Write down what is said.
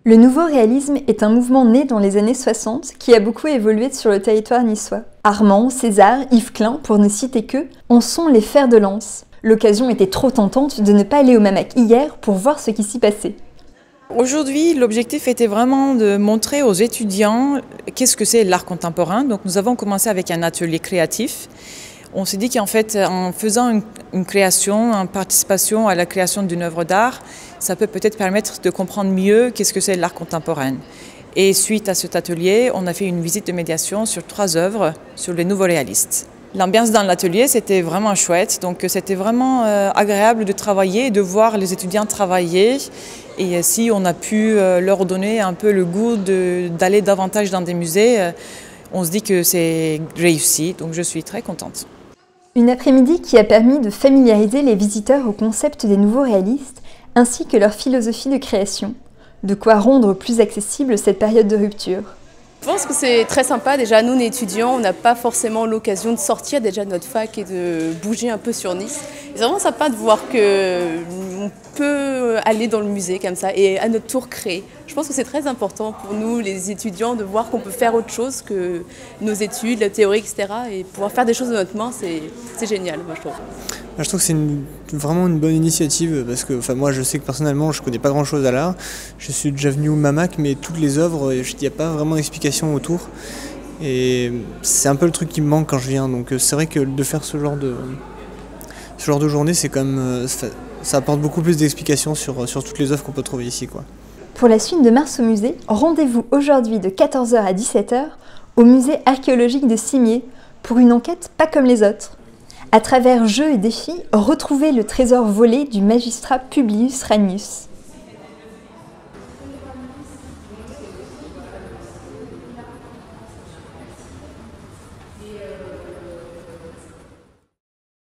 Le nouveau réalisme est un mouvement né dans les années 60 qui a beaucoup évolué sur le territoire niçois. Armand, César, Yves Klein, pour ne citer qu'eux, en sont les fers de lance. L'occasion était trop tentante de ne pas aller au Mamac hier pour voir ce qui s'y passait. Aujourd'hui, l'objectif était vraiment de montrer aux étudiants qu'est-ce que c'est l'art contemporain. Donc nous avons commencé avec un atelier créatif. On s'est dit qu'en fait, en faisant une création, en participation à la création d'une œuvre d'art, ça peut peut-être permettre de comprendre mieux qu'est-ce que c'est l'art contemporain. Et suite à cet atelier, on a fait une visite de médiation sur 3 œuvres sur les nouveaux réalistes. L'ambiance dans l'atelier, c'était vraiment chouette, donc c'était vraiment agréable de travailler et de voir les étudiants travailler. Et si on a pu leur donner un peu le goût d'aller davantage dans des musées, on se dit que c'est réussi, donc je suis très contente. Une après-midi qui a permis de familiariser les visiteurs au concept des nouveaux réalistes, ainsi que leur philosophie de création. De quoi rendre plus accessible cette période de rupture. Je pense que c'est très sympa. Déjà, nous, les étudiants, on n'a pas forcément l'occasion de sortir déjà de notre fac et de bouger un peu sur Nice. C'est vraiment sympa de voir qu'on peut aller dans le musée comme ça et à notre tour créer. Je pense que c'est très important pour nous, les étudiants, de voir qu'on peut faire autre chose que nos études, la théorie, etc. Et pouvoir faire des choses de notre main, c'est génial, moi, je trouve. Je trouve que c'est vraiment une bonne initiative parce que moi je sais que personnellement je connais pas grand chose à l'art. Je suis déjà venu au Mamac mais toutes les œuvres, il n'y a pas vraiment d'explication autour. Et c'est un peu le truc qui me manque quand je viens. Donc c'est vrai que de faire ce genre de journée, c'est quand même, ça apporte beaucoup plus d'explications sur toutes les œuvres qu'on peut trouver ici, quoi. Pour la suite de Mars au musée, rendez-vous aujourd'hui de 14h à 17h au musée archéologique de Cimiez pour une enquête pas comme les autres. À travers jeux et défis, retrouvez le trésor volé du magistrat Publius Ranius.